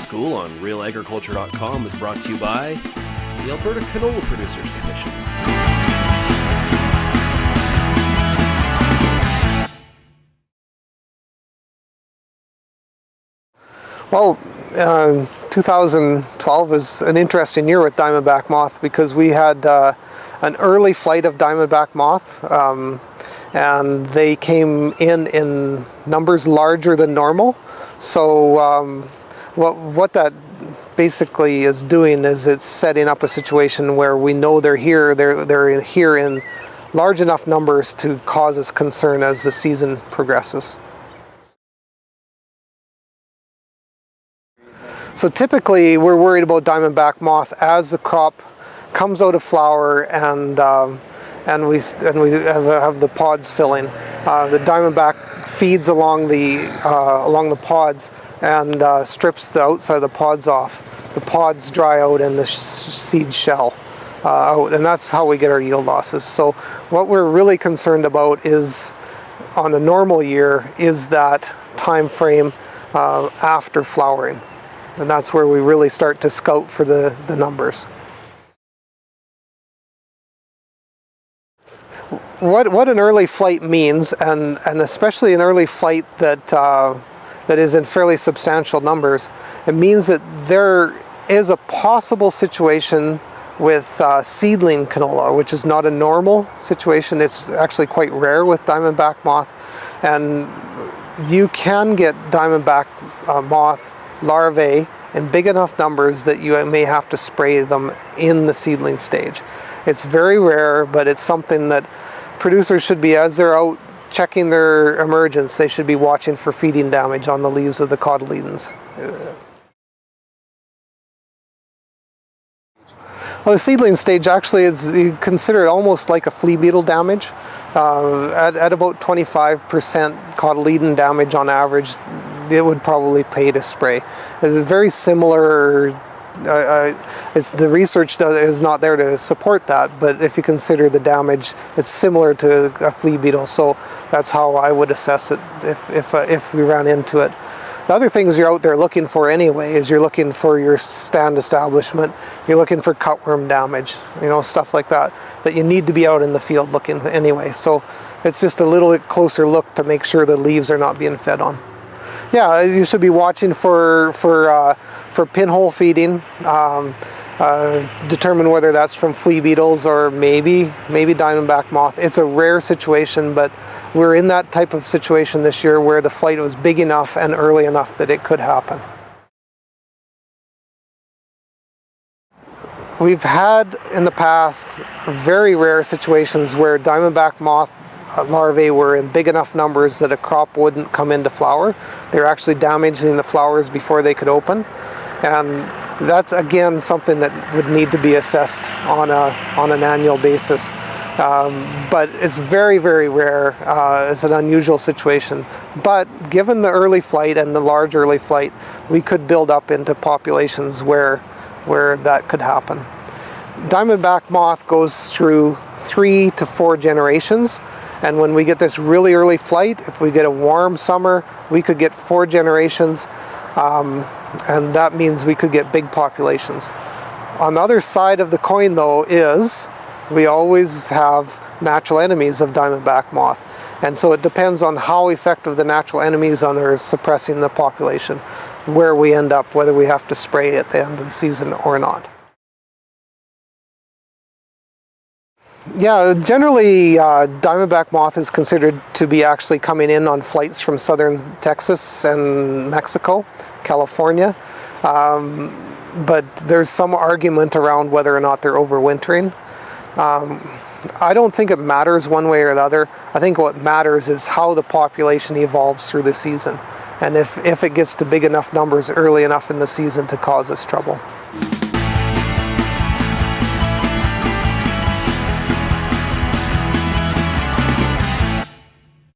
School on RealAgriculture.com is brought to you by the Alberta Canola Producers Commission. Well, 2012 was an interesting year with Diamondback Moth because we had an early flight of Diamondback Moth, and they came in numbers larger than normal. So what that basically is doing is it's setting up a situation where we know they're here in large enough numbers to cause us concern as the season progresses. So typically we're worried about Diamondback Moth as the crop comes out of flower and we have the pods filling. The Diamondback feeds along the pods and strips the outside of the pods off. The pods dry out and the seed shell out, and that's how we get our yield losses. So what we're really concerned about is, on a normal year, is that time frame after flowering. And that's where we really start to scout for the numbers. What an early flight means, and especially an early flight that is in fairly substantial numbers, it means that there is a possible situation with seedling canola, which is not a normal situation. It's actually quite rare with Diamondback Moth, and you can get Diamondback Moth larvae in big enough numbers that you may have to spray them in the seedling stage. It's very rare, but it's something that producers should be, as they're out checking their emergence, they should be watching for feeding damage on the leaves of the cotyledons. Well, the seedling stage actually is, you consider it almost like a flea beetle damage. At about 25% cotyledon damage on average, it would probably pay to spray. It's a very similar, the research is not there to support that, but if you consider the damage, it's similar to a flea beetle, so that's how I would assess it if we ran into it. The other things you're out there looking for anyway is you're looking for your stand establishment, you're looking for cutworm damage, stuff like that you need to be out in the field looking anyway. So it's just a little bit closer look to make sure the leaves are not being fed on. Yeah, you should be watching for pinhole feeding, determine whether that's from flea beetles or maybe Diamondback Moth. It's a rare situation, but we're in that type of situation this year where the flight was big enough and early enough that it could happen. We've had in the past very rare situations where Diamondback Moth larvae were in big enough numbers that a crop wouldn't come into flower. They're actually damaging the flowers before they could open, and that's again something that would need to be assessed on an annual basis. But it's very, very rare. It's an unusual situation. But given the early flight and the large early flight, we could build up into populations where that could happen. Diamondback Moth goes through 3 to 4 generations. And when we get this really early flight, if we get a warm summer, we could get 4 generations, and that means we could get big populations. On the other side of the coin, though, is we always have natural enemies of Diamondback Moth. And so it depends on how effective the natural enemies are suppressing the population, where we end up, whether we have to spray at the end of the season or not. Yeah, generally Diamondback Moth is considered to be actually coming in on flights from southern Texas and Mexico, California, but there's some argument around whether or not they're overwintering. I don't think it matters one way or the other. I think what matters is how the population evolves through the season, and if it gets to big enough numbers early enough in the season to cause us trouble.